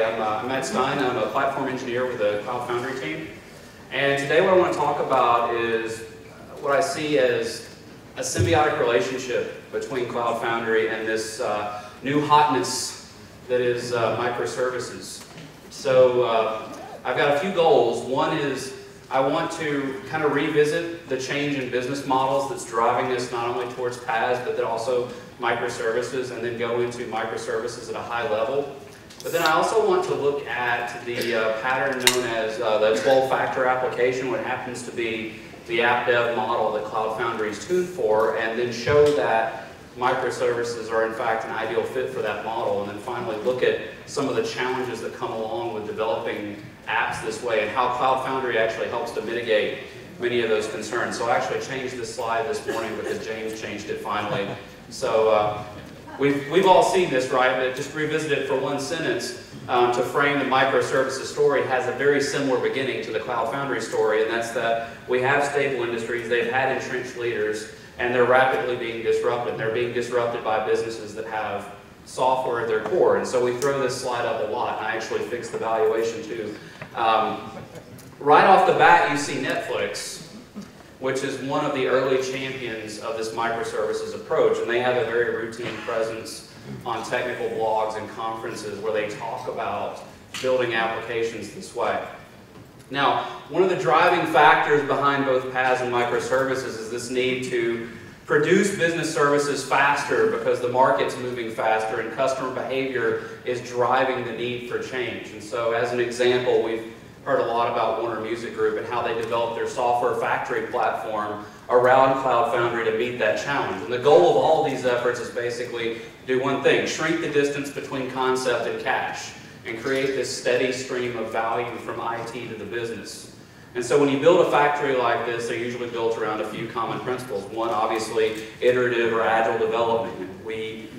I'm Matt Stine. I'm a platform engineer with the Cloud Foundry team. And today what I want to talk about is what I see as a symbiotic relationship between Cloud Foundry and this new hotness that is microservices. So I've got a few goals. One is I want to kind of revisit the change in business models that's driving this not only towards PaaS, but then also microservices, and then go into microservices at a high level. But then I also want to look at the pattern known as the 12-factor application, what happens to be the app dev model that Cloud Foundry is tuned for, and then show that microservices are in fact an ideal fit for that model, and then finally look at some of the challenges that come along with developing apps this way and how Cloud Foundry actually helps to mitigate many of those concerns. So I actually changed this slide this morning because James changed it finally. So we've all seen this, right? But just revisit it for one sentence to frame the microservices story has a very similar beginning to the Cloud Foundry story, and that's that we have stable industries, they've had entrenched leaders, and they're rapidly being disrupted. They're being disrupted by businesses that have software at their core. And so we throw this slide up a lot, and I actually fixed the valuation too. Right off the bat, you see Netflix, which is one of the early champions of this microservices approach, and they have a very routine presence on technical blogs and conferences where they talk about building applications this way. Now, one of the driving factors behind both PaaS and microservices is this need to produce business services faster because the market's moving faster and customer behavior is driving the need for change. And so as an example, we've heard a lot about Warner Music Group and how they developed their software factory platform around Cloud Foundry to meet that challenge. And the goal of all of these efforts is basically do one thing: shrink the distance between concept and cash and create this steady stream of value from IT to the business. And so when you build a factory like this, they're usually built around a few common principles. One, obviously, iterative or agile development. We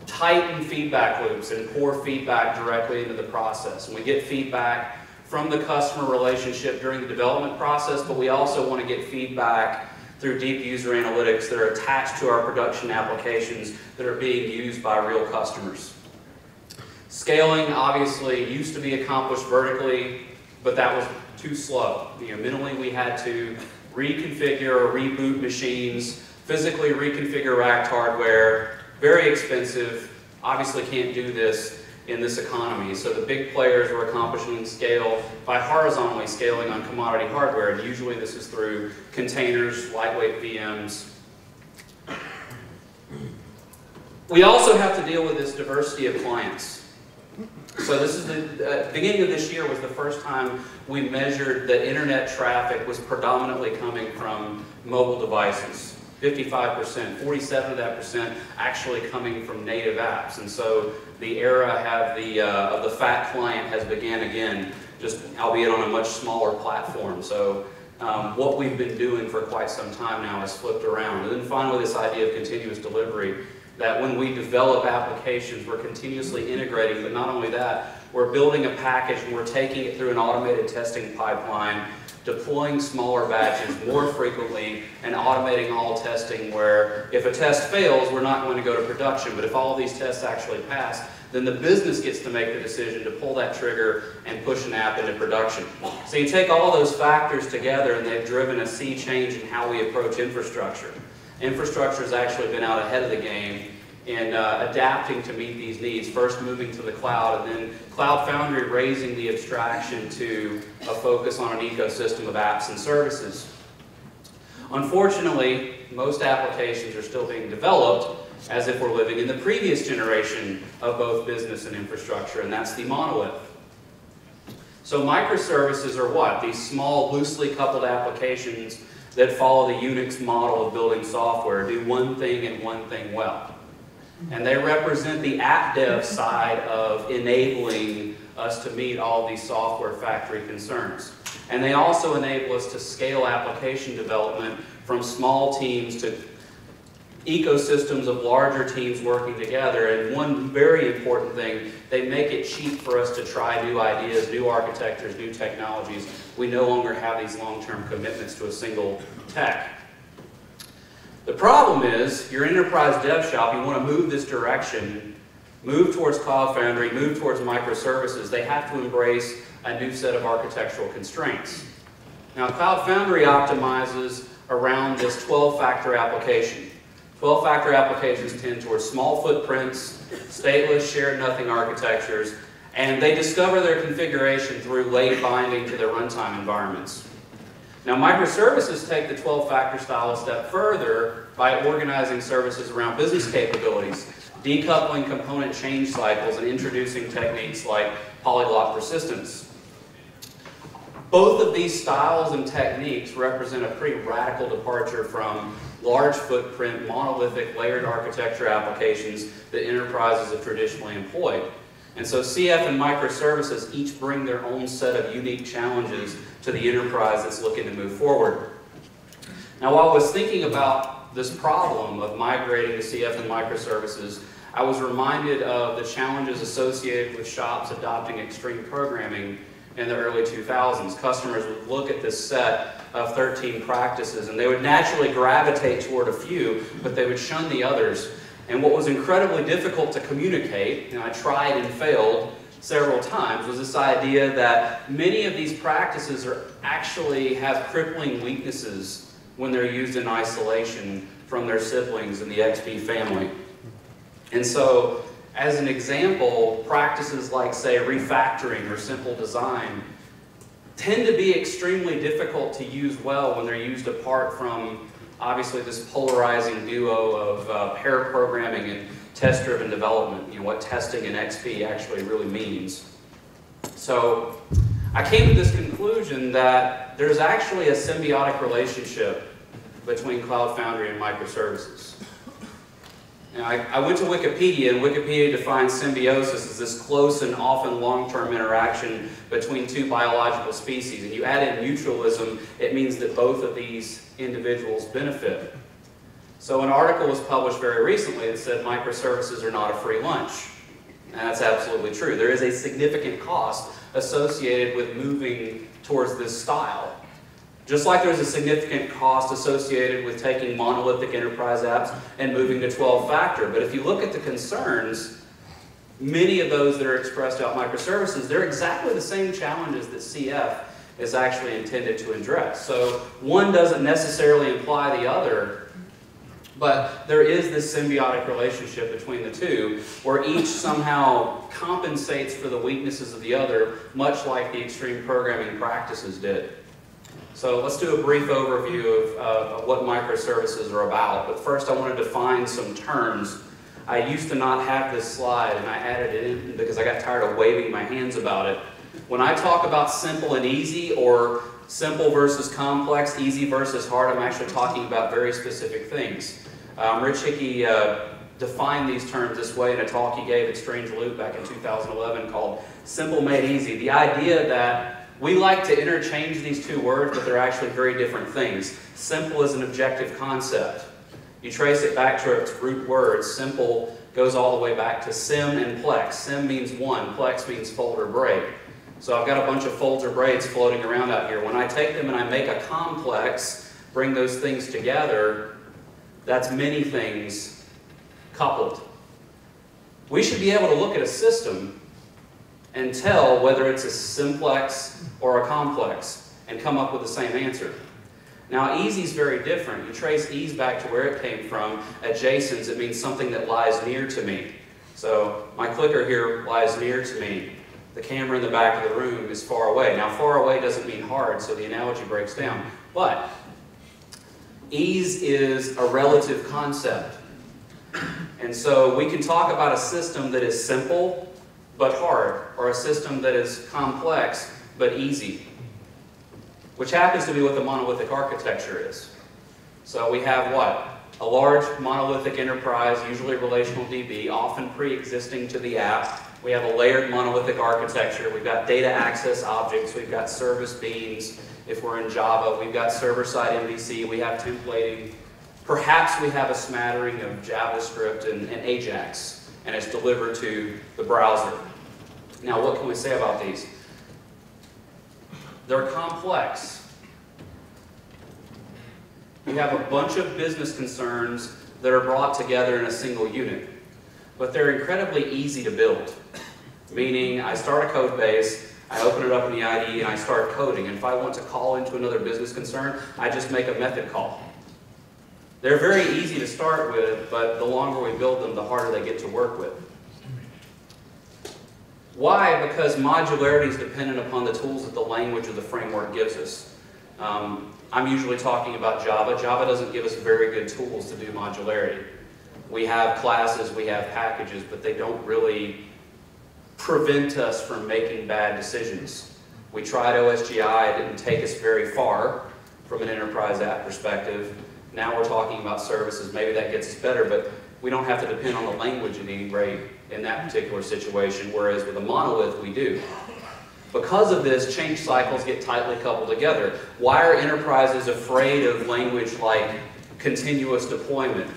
tighten feedback loops and pour feedback directly into the process. And we get feedback from the customer relationship during the development process, but we also want to get feedback through deep user analytics that are attached to our production applications that are being used by real customers. Scaling obviously used to be accomplished vertically, but that was too slow. Minimally we had to reconfigure or reboot machines, physically reconfigure racked hardware, very expensive, obviously can't do this in this economy. So the big players were accomplishing scale by horizontally scaling on commodity hardware, and usually this is through containers, lightweight VMs. We also have to deal with this diversity of clients. So this is the beginning of this year was the first time we measured that internet traffic was predominantly coming from mobile devices. 55%, 47 of that percent actually coming from native apps. And so the era of the fat client has began again, just albeit on a much smaller platform. So what we've been doing for quite some time now has flipped around. And then finally this idea of continuous delivery, that when we develop applications, we're continuously integrating, but not only that, we're building a package and we're taking it through an automated testing pipeline, deploying smaller batches more frequently, and automating all testing where if a test fails, we're not going to go to production, but if all of these tests actually pass, then the business gets to make the decision to pull that trigger and push an app into production. So you take all those factors together and they've driven a sea change in how we approach infrastructure. Infrastructure has actually been out ahead of the game in adapting to meet these needs, first moving to the cloud, and then Cloud Foundry raising the abstraction to a focus on an ecosystem of apps and services. Unfortunately, most applications are still being developed as if we're living in the previous generation of both business and infrastructure, and that's the monolith. So microservices are what? These small, loosely coupled applications that follow the Unix model of building software, do one thing and one thing well. And they represent the app dev side of enabling us to meet all these software factory concerns. And they also enable us to scale application development from small teams to ecosystems of larger teams working together. And one very important thing, they make it cheap for us to try new ideas, new architectures, new technologies. We no longer have these long-term commitments to a single tech. The problem is, your enterprise dev shop, you want to move this direction, move towards Cloud Foundry, move towards microservices, they have to embrace a new set of architectural constraints. Now, Cloud Foundry optimizes around this 12-factor application. 12-factor applications tend towards small footprints, stateless, shared nothing architectures, and they discover their configuration through late binding to their runtime environments. Now, microservices take the 12-factor style a step further by organizing services around business capabilities, decoupling component change cycles, and introducing techniques like polyglot persistence. Both of these styles and techniques represent a pretty radical departure from large footprint, monolithic, layered architecture applications that enterprises have traditionally employed. And so CF and microservices each bring their own set of unique challenges to the enterprise that's looking to move forward. Now, while I was thinking about this problem of migrating to CF and microservices, I was reminded of the challenges associated with shops adopting extreme programming in the early 2000s. Customers would look at this set of 13 practices and they would naturally gravitate toward a few, but they would shun the others. And what was incredibly difficult to communicate, and I tried and failed several times, was this idea that many of these practices actually have crippling weaknesses when they're used in isolation from their siblings in the XP family. And so, as an example, practices like, say, refactoring or simple design tend to be extremely difficult to use well when they're used apart from, obviously, this polarizing duo of pair programming and test-driven development, you know, what testing in XP actually really means. So I came to this conclusion that there's actually a symbiotic relationship between Cloud Foundry and microservices. Now, I went to Wikipedia, and Wikipedia defines symbiosis as this close and often long-term interaction between two biological species. And you add in mutualism, it means that both of these individuals benefit. So an article was published very recently that said microservices are not a free lunch. And that's absolutely true. There is a significant cost associated with moving towards this style. Just like there's a significant cost associated with taking monolithic enterprise apps and moving to 12-factor. But if you look at the concerns, many of those that are expressed out microservices, they're exactly the same challenges that CF is actually intended to address. So one doesn't necessarily imply the other, but there is this symbiotic relationship between the two where each somehow compensates for the weaknesses of the other, much like the extreme programming practices did. So let's do a brief overview of what microservices are about. But first I want to define some terms. I used to not have this slide, and I added it in because I got tired of waving my hands about it. When I talk about simple and easy, or simple versus complex, easy versus hard, I'm actually talking about very specific things. Rich Hickey defined these terms this way in a talk he gave at Strange Loop back in 2011 called Simple Made Easy. The idea that we like to interchange these two words, but they're actually very different things. Simple is an objective concept. You trace it back to its root words. Simple goes all the way back to sim and plex. Sim means one, plex means fold or braid. So I've got a bunch of folds or braids floating around out here. When I take them and I make a complex, bring those things together, that's many things coupled. We should be able to look at a system and tell whether it's a simplex or a complex and come up with the same answer. Now, easy is very different. You trace ease back to where it came from. Adjacent, it means something that lies near to me. So my clicker here lies near to me. The camera in the back of the room is far away. Now, far away doesn't mean hard, so the analogy breaks down. But ease is a relative concept. And so we can talk about a system that is simple but hard, or a system that is complex but easy, which happens to be what the monolithic architecture is. So we have what? A large monolithic enterprise, usually relational DB, often pre-existing to the app. We have a layered monolithic architecture. We've got data access objects. We've got service beans. If we're in Java, we've got server-side MVC. We have templating. Perhaps we have a smattering of JavaScript and Ajax, and it's delivered to the browser. Now, what can we say about these? They're complex. You have a bunch of business concerns that are brought together in a single unit. but they're incredibly easy to build. Meaning, I start a code base, I open it up in the IDE, and I start coding. And if I want to call into another business concern, I just make a method call. They're very easy to start with, but the longer we build them, the harder they get to work with. Why? Because modularity is dependent upon the tools that the language or the framework gives us. I'm usually talking about Java. Java doesn't give us very good tools to do modularity. We have classes, we have packages, but they don't really prevent us from making bad decisions. We tried OSGI, it didn't take us very far from an enterprise app perspective. Now we're talking about services, maybe that gets us better, but we don't have to depend on the language at any rate in that particular situation, whereas with a monolith we do. Because of this, change cycles get tightly coupled together. Why are enterprises afraid of language like continuous deployment?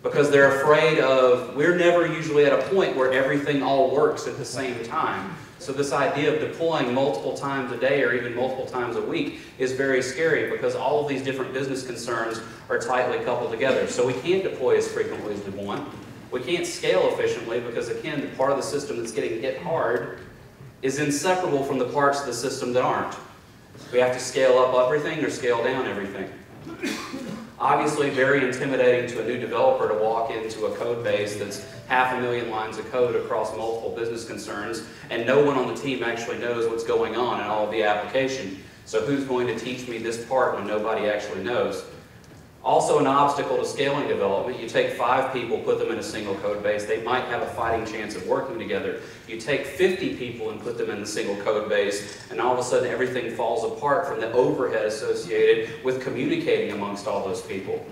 Because they're afraid of, we're never usually at a point where everything all works at the same time. So this idea of deploying multiple times a day or even multiple times a week is very scary because all of these different business concerns are tightly coupled together. So we can't deploy as frequently as we want. We can't scale efficiently because, again, the part of the system that's getting hit hard is inseparable from the parts of the system that aren't. We have to scale up everything or scale down everything. Obviously, very intimidating to a new developer to walk into a code base that's 500,000 lines of code across multiple business concerns, and no one on the team actually knows what's going on in all of the application. So who's going to teach me this part when nobody actually knows? Also an obstacle to scaling development. You take 5 people, put them in a single code base, they might have a fighting chance of working together. You take 50 people and put them in the single code base, and all of a sudden everything falls apart from the overhead associated with communicating amongst all those people.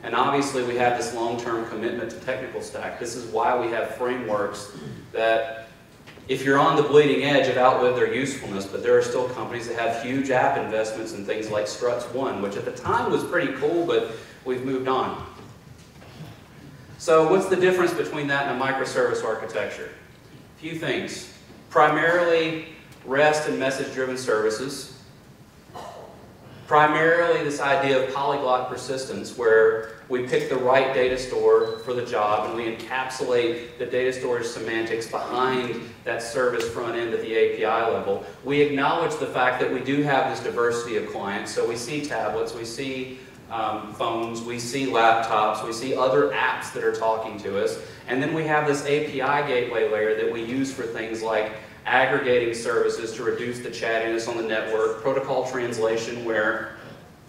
And obviously we have this long-term commitment to technical stack. This is why we have frameworks that, if you're on the bleeding edge, have outlived their usefulness, but there are still companies that have huge app investments in things like Struts 1, which at the time was pretty cool, but we've moved on. So what's the difference between that and a microservice architecture? A few things. Primarily REST and message-driven services. Primarily this idea of polyglot persistence, where we pick the right data store for the job and we encapsulate the data storage semantics behind that service front end at the API level. We acknowledge the fact that we do have this diversity of clients. So we see tablets, we see phones, we see laptops, we see other apps that are talking to us. And then we have this API gateway layer that we use for things like aggregating services to reduce the chattiness on the network, protocol translation where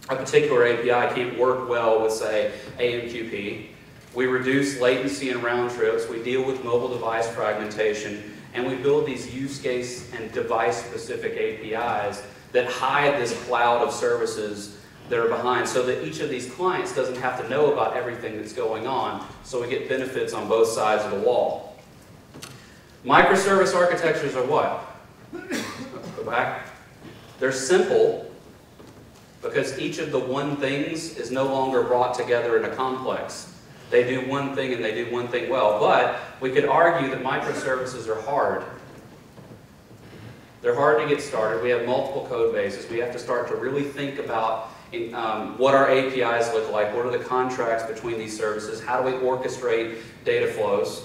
a particular API can't work well with, say, AMQP. We reduce latency and round trips, we deal with mobile device fragmentation, and we build these use case and device-specific APIs that hide this cloud of services that are behind so that each of these clients doesn't have to know about everything that's going on, so we get benefits on both sides of the wall. Microservice architectures are what? Go back. They're simple because each of the one things is no longer brought together in a complex. They do one thing and they do one thing well, but we could argue that microservices are hard. They're hard to get started. We have multiple code bases. We have to start to really think about what our APIs look like, what are the contracts between these services, how do we orchestrate data flows.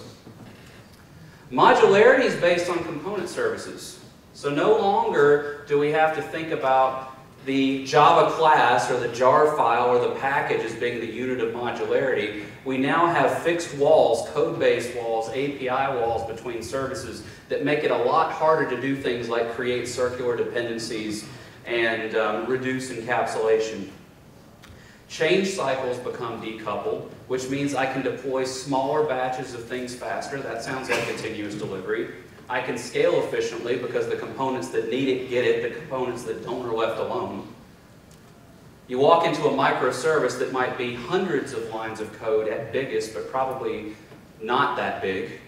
Modularity is based on component services. So no longer do we have to think about the Java class or the jar file or the package as being the unit of modularity. We now have fixed walls, code-based walls, API walls between services that make it a lot harder to do things like create circular dependencies and reduce encapsulation. Change cycles become decoupled, which means I can deploy smaller batches of things faster. That sounds like continuous delivery. I can scale efficiently because the components that need it get it, the components that don't are left alone. You walk into a microservice that might be hundreds of lines of code at biggest, but probably not that big.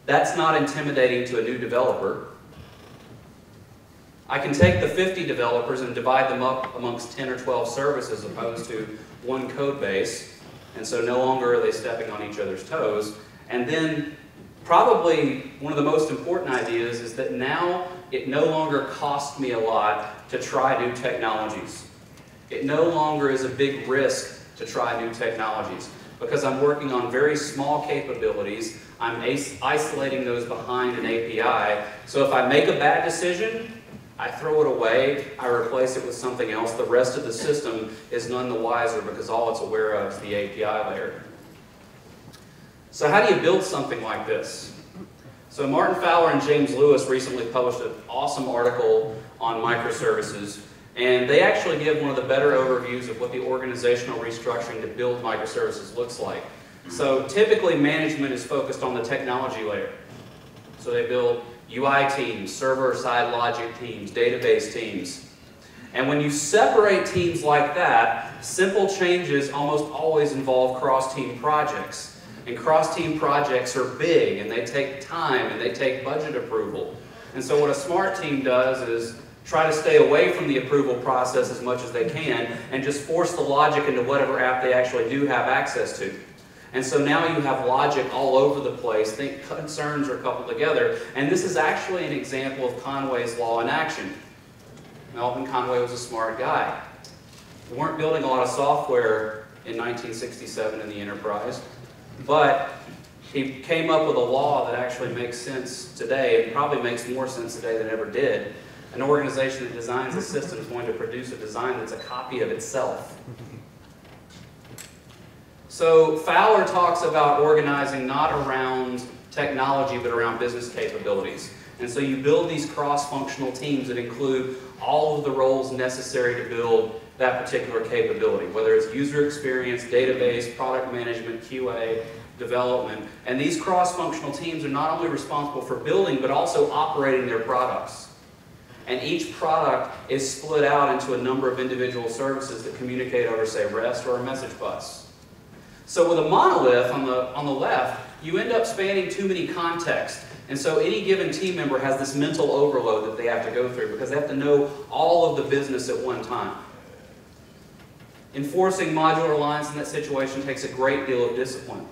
That's not intimidating to a new developer. I can take the 50 developers and divide them up amongst 10 or 12 services as opposed to one code base, and so no longer are they stepping on each other's toes. And then probably one of the most important ideas is that now it no longer costs me a lot to try new technologies. It no longer is a big risk to try new technologies because I'm working on very small capabilities. I'm isolating those behind an API. So if I make a bad decision, I throw it away, I replace it with something else. The rest of the system is none the wiser because all it's aware of is the API layer. So how do you build something like this? So Martin Fowler and James Lewis recently published an awesome article on microservices, and they actually give one of the better overviews of what the organizational restructuring to build microservices looks like. So typically management is focused on the technology layer. So they build UI teams, server-side logic teams, database teams. And when you separate teams like that, simple changes almost always involve cross-team projects. And cross-team projects are big, and they take time, and they take budget approval. And so what a smart team does is try to stay away from the approval process as much as they can, and just force the logic into whatever app they actually do have access to. And so now you have logic all over the place. Think concerns are coupled together. And this is actually an example of Conway's law in action. Melvin Conway was a smart guy. We weren't building a lot of software in 1967 in the enterprise, but he came up with a law that actually makes sense today, and probably makes more sense today than it ever did. An organization that designs a system is going to produce a design that's a copy of itself. So Fowler talks about organizing not around technology, but around business capabilities. And so you build these cross-functional teams that include all of the roles necessary to build that particular capability, whether it's user experience, database, product management, QA, development. And these cross-functional teams are not only responsible for building, but also operating their products. And each product is split out into a number of individual services that communicate over, say, REST or a message bus. So with a monolith on the left, you end up spanning too many contexts. And so any given team member has this mental overload that they have to go through because they have to know all of the business at one time. Enforcing modular lines in that situation takes a great deal of discipline.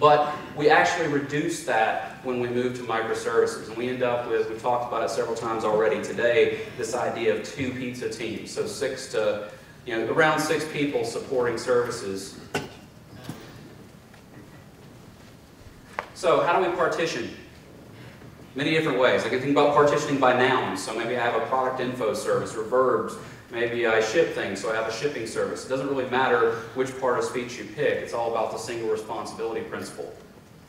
But we actually reduce that when we move to microservices. And we end up with, we've talked about it several times already today, this idea of 2 pizza teams. So around 6 people supporting services. So how do we partition? Many different ways. I can think about partitioning by nouns. So maybe I have a product info service, or verbs. Maybe I ship things, so I have a shipping service. It doesn't really matter which part of speech you pick. It's all about the single responsibility principle.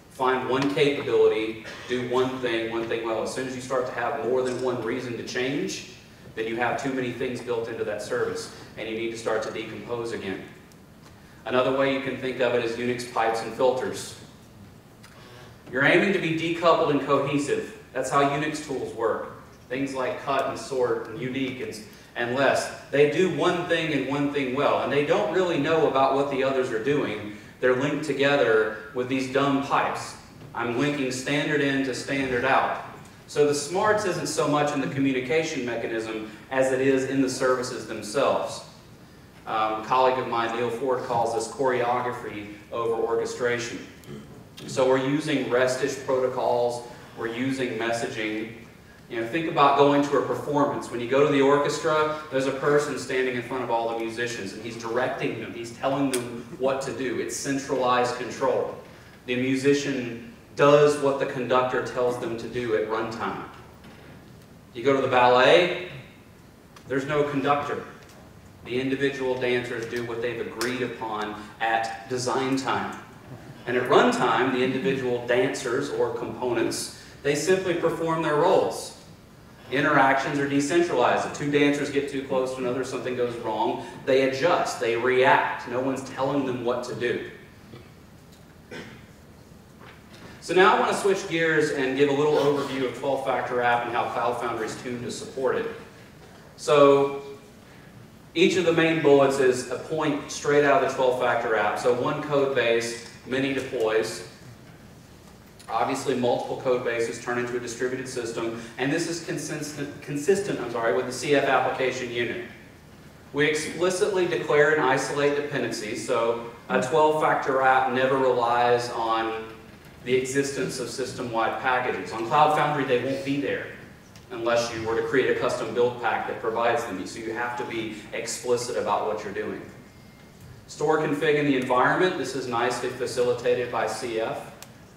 Find one capability, do one thing well. As soon as you start to have more than one reason to change, then you have too many things built into that service, and you need to start to decompose again. Another way you can think of it is Unix pipes and filters. You're aiming to be decoupled and cohesive. That's how Unix tools work. Things like cut and sort and unique and less. They do one thing and one thing well, and they don't really know about what the others are doing. They're linked together with these dumb pipes. I'm linking standard in to standard out. So the smarts isn't so much in the communication mechanism as it is in the services themselves. A colleague of mine, Neil Ford, calls this choreography over orchestration. So we're using REST-ish protocols, we're using messaging. Think about going to a performance. When you go to the orchestra, there's a person standing in front of all the musicians, and he's directing them, he's telling them what to do. It's centralized control. The musician does what the conductor tells them to do at runtime. You go to the ballet, there's no conductor. The individual dancers do what they've agreed upon at design time. And at runtime, the individual dancers or components, they simply perform their roles. Interactions are decentralized. If 2 dancers get too close to another, something goes wrong, they adjust, they react. No one's telling them what to do. So now I want to switch gears and give a little overview of 12-factor app and how Cloud Foundry is tuned to support it. So each of the main bullets is a point straight out of the 12-factor app. So one code base, many deploys. Obviously, multiple code bases turn into a distributed system, and this is consistent with the CF application unit. We explicitly declare and isolate dependencies, so a 12-factor app never relies on the existence of system-wide packages. On Cloud Foundry, they won't be there unless you were to create a custom build pack that provides them. So you have to be explicit about what you're doing. Store config in the environment. This is nicely facilitated by CF.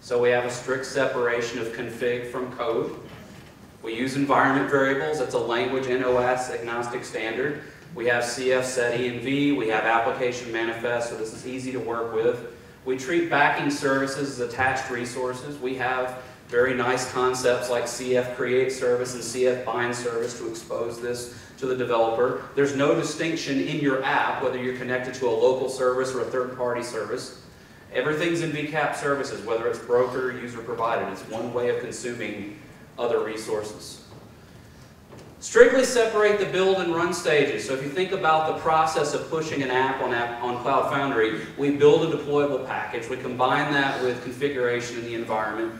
So we have a strict separation of config from code. We use environment variables. It's a language NOS agnostic standard. We have CF set env. We have application manifest, so this is easy to work with. We treat backing services as attached resources. We have very nice concepts like CF create service and CF bind service to expose this to the developer. There's no distinction in your app whether you're connected to a local service or a third-party service. Everything's in VCAP services, whether it's broker or user provided. It's one way of consuming other resources. Strictly separate the build and run stages. So if you think about the process of pushing an app on Cloud Foundry, we build a deployable package. We combine that with configuration in the environment,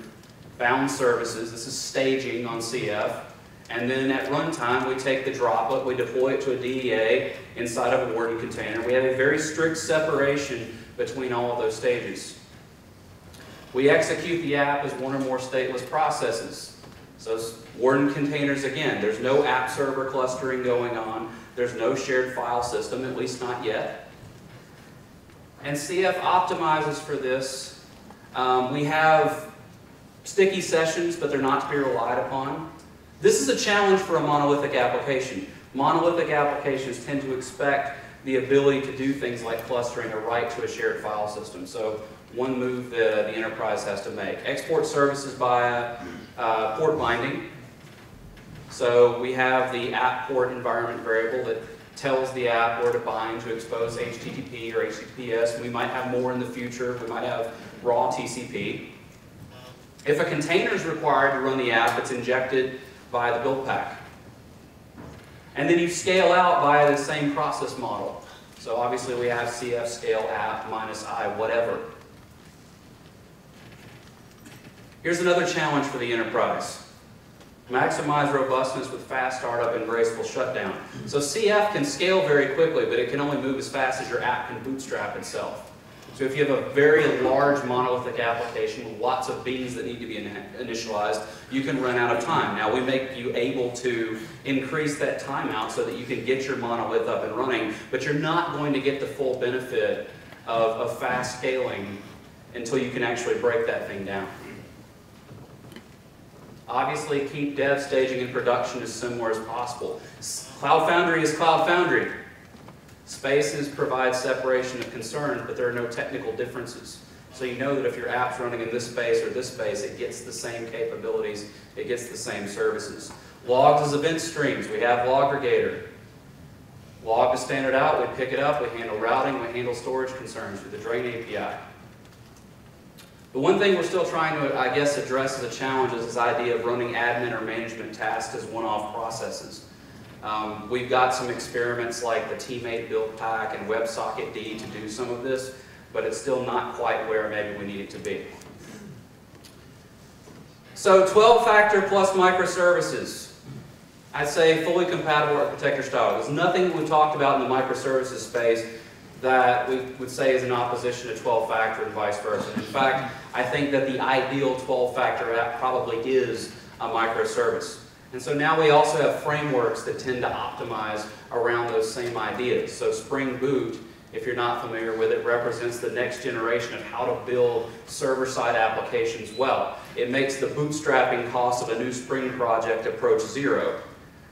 bound services. This is staging on CF. And then at runtime, we take the droplet, we deploy it to a DEA inside of a Warden container. We have a very strict separation between all of those stages. We execute the app as one or more stateless processes. So Warden containers, again, there's no app server clustering going on. There's no shared file system, at least not yet. And CF optimizes for this. We have sticky sessions, but they're not to be relied upon. This is a challenge for a monolithic application. Monolithic applications tend to expect the ability to do things like clustering or write to a shared file system. So one move that the enterprise has to make. Export services via port binding. So we have the app port environment variable that tells the app where to bind to expose HTTP or HTTPS. We might have more in the future. We might have raw TCP. If a container is required to run the app, it's injected via the build pack. And then you scale out via the same process model. So obviously we have CF scale app minus I whatever. Here's another challenge for the enterprise. Maximize robustness with fast startup and graceful shutdown. So CF can scale very quickly, but it can only move as fast as your app can bootstrap itself. So if you have a very large monolithic application with lots of beans that need to be initialized, you can run out of time. Now we make you able to increase that timeout so that you can get your monolith up and running, but you're not going to get the full benefit of fast scaling until you can actually break that thing down. Obviously, keep dev, staging, and production as similar as possible. Cloud Foundry is Cloud Foundry. Spaces provide separation of concerns, but there are no technical differences. So you know that if your app's running in this space or this space, it gets the same capabilities, it gets the same services. Logs as event streams. We have Loggregator. Log is standard out, we pick it up, we handle routing, we handle storage concerns through the Drain API. The one thing we're still trying to, I guess, address as a challenge is this idea of running admin or management tasks as one-off processes. We've got some experiments like the Teammate build pack and WebSocketD to do some of this, but it's still not quite where maybe we need it to be. So 12-factor plus microservices. I'd say fully compatible architecture style. There's nothing we talked about in the microservices space that we would say is in opposition to 12-factor and vice versa. In fact, I think that the ideal 12-factor app probably is a microservice. And so now we also have frameworks that tend to optimize around those same ideas. So Spring Boot, if you're not familiar with it, represents the next generation of how to build server-side applications well. It makes the bootstrapping cost of a new Spring project approach zero.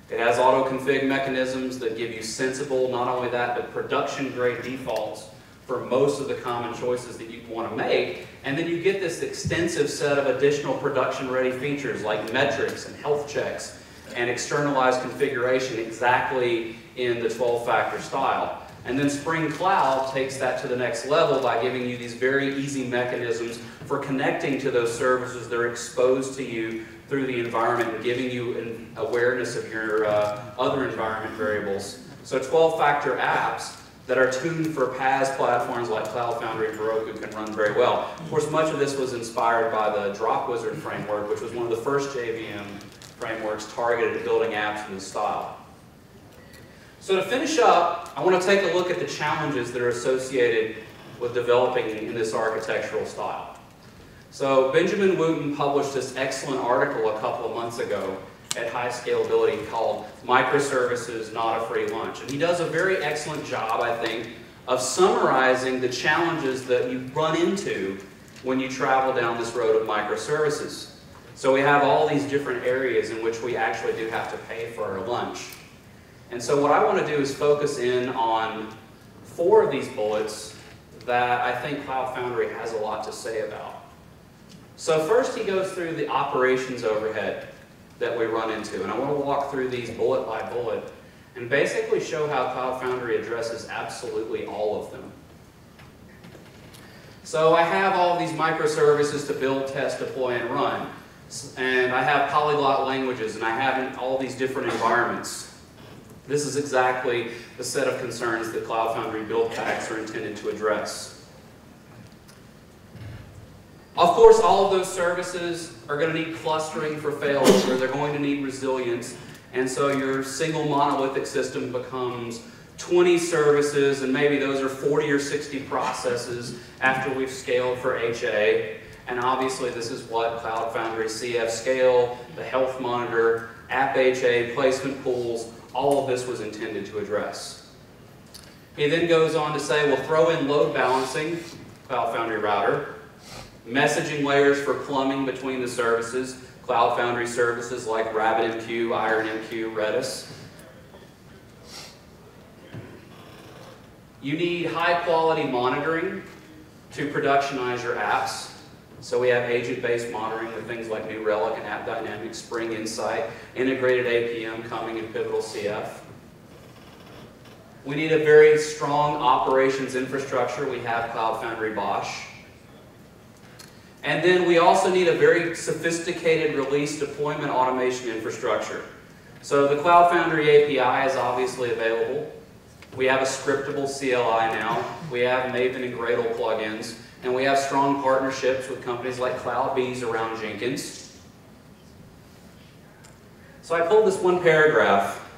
It has auto-config mechanisms that give you sensible, not only that, but production-grade defaults for most of the common choices that you want to make. And then you get this extensive set of additional production-ready features like metrics and health checks and externalized configuration exactly in the 12-factor style. And then Spring Cloud takes that to the next level by giving you these very easy mechanisms for connecting to those services that are exposed to you through the environment and giving you an awareness of your other environment variables. So 12-factor apps that are tuned for PaaS platforms like Cloud Foundry and Heroku can run very well. Of course, much of this was inspired by the Drop Wizard framework, which was one of the first JVM frameworks targeted at building apps in this style. So to finish up, I want to take a look at the challenges that are associated with developing in this architectural style. So Benjamin Wooten published this excellent article a couple of months ago at High Scalability called Microservices, Not a Free Lunch. And he does a very excellent job, I think, of summarizing the challenges that you run into when you travel down this road of microservices. So we have all these different areas in which we actually do have to pay for our lunch. And so what I want to do is focus in on 4 of these bullets that I think Cloud Foundry has a lot to say about. So first he goes through the operations overhead that we run into, and I want to walk through these bullet by bullet and basically show how Cloud Foundry addresses absolutely all of them. So I have all these microservices to build, test, deploy, and run. And I have polyglot languages, and I have all these different environments. This is exactly the set of concerns that Cloud Foundry build packs are intended to address. Of course, all of those services are going to need clustering for failure. They're going to need resilience. And so your single monolithic system becomes 20 services, and maybe those are 40 or 60 processes after we've scaled for HA. And obviously this is what Cloud Foundry CF Scale, the Health Monitor, App HA, placement pools, all of this was intended to address. He then goes on to say, we'll throw in load balancing, Cloud Foundry Router, messaging layers for plumbing between the services, Cloud Foundry services like RabbitMQ, IronMQ, Redis. You need high-quality monitoring to productionize your apps. So we have agent-based monitoring with things like New Relic and App Dynamics, Spring Insight, integrated APM coming in Pivotal CF. We need a very strong operations infrastructure. We have Cloud Foundry Bosch. And then we also need a very sophisticated release deployment automation infrastructure. So the Cloud Foundry API is obviously available. We have a scriptable CLI now. We have Maven and Gradle plugins. And we have strong partnerships with companies like CloudBees around Jenkins. So I pulled this one paragraph.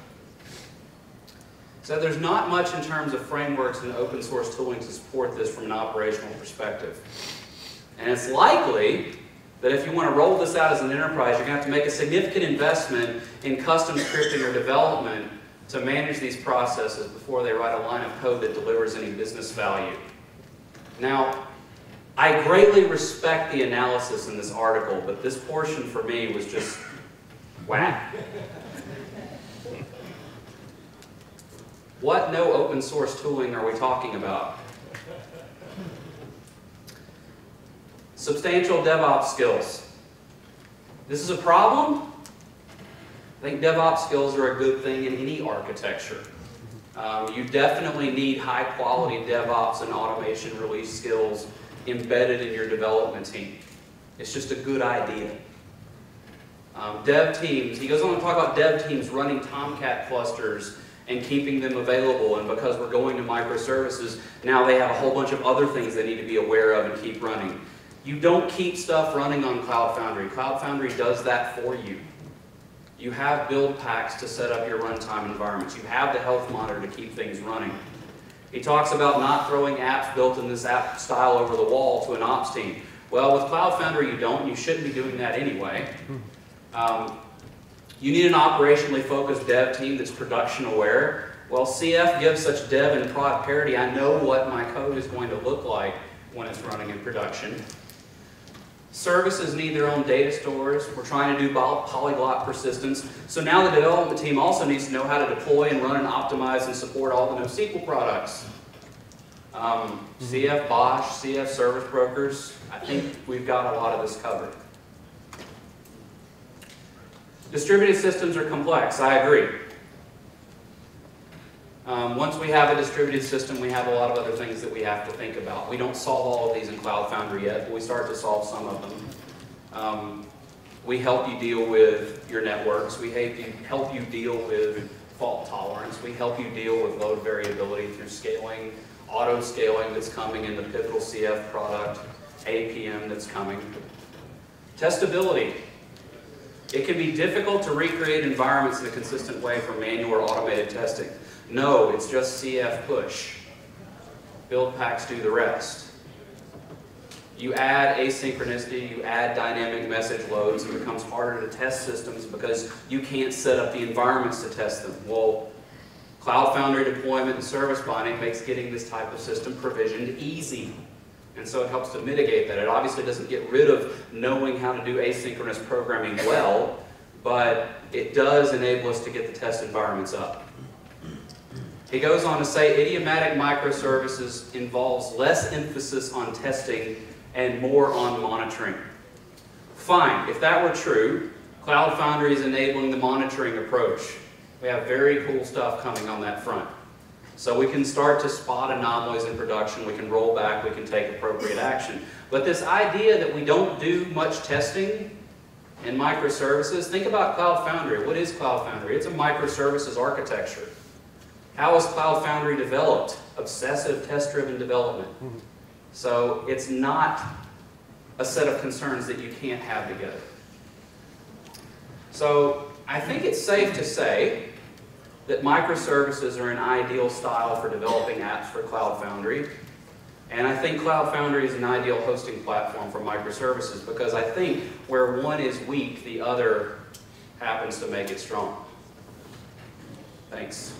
So there's not much in terms of frameworks and open source tooling to support this from an operational perspective. And it's likely that if you want to roll this out as an enterprise, you're going to have to make a significant investment in custom scripting or development to manage these processes before they write a line of code that delivers any business value. Now, I greatly respect the analysis in this article, but this portion for me was just whack. What no open source tooling are we talking about? Substantial DevOps skills. This is a problem? I think DevOps skills are a good thing in any architecture. You definitely need high quality DevOps and automation release skills embedded in your development team. It's just a good idea. Dev teams, he goes on to talk about dev teams running Tomcat clusters and keeping them available, and because we're going to microservices, now they have a whole bunch of other things they need to be aware of and keep running. You don't keep stuff running on Cloud Foundry. Cloud Foundry does that for you. You have build packs to set up your runtime environments. You have the health monitor to keep things running. He talks about not throwing apps built in this app style over the wall to an ops team. Well, with Cloud Foundry you don't, and you shouldn't be doing that anyway. You need an operationally focused dev team that's production aware. Well, CF gives such dev and prod parity. I know what my code is going to look like when it's running in production. Services need their own data stores. We're trying to do polyglot persistence. So now the development team also needs to know how to deploy and run and optimize and support all the NoSQL products. CF Bosch, CF service brokers, I think we've got a lot of this covered. Distributed systems are complex, I agree. Once we have a distributed system, we have a lot of other things that we have to think about. We don't solve all of these in Cloud Foundry yet, but we start to solve some of them. We help you deal with your networks. We help you deal with fault tolerance. We help you deal with load variability through scaling, auto scaling that's coming in the Pivotal CF product, APM that's coming. Testability. It can be difficult to recreate environments in a consistent way for manual or automated testing. No, it's just CF push. Build packs do the rest. You add asynchronicity, you add dynamic message loads, it becomes harder to test systems because you can't set up the environments to test them. Well, Cloud Foundry deployment and service binding makes getting this type of system provisioned easy. And so it helps to mitigate that. It obviously doesn't get rid of knowing how to do asynchronous programming well, but it does enable us to get the test environments up. He goes on to say, idiomatic microservices involves less emphasis on testing and more on monitoring. Fine, if that were true, Cloud Foundry is enabling the monitoring approach. We have very cool stuff coming on that front. So we can start to spot anomalies in production, we can roll back, we can take appropriate action. But this idea that we don't do much testing in microservices, think about Cloud Foundry. What is Cloud Foundry? It's a microservices architecture. How is Cloud Foundry developed? Obsessive test-driven development. So it's not a set of concerns that you can't have together. So I think it's safe to say that microservices are an ideal style for developing apps for Cloud Foundry. And I think Cloud Foundry is an ideal hosting platform for microservices because I think where one is weak, the other happens to make it strong. Thanks.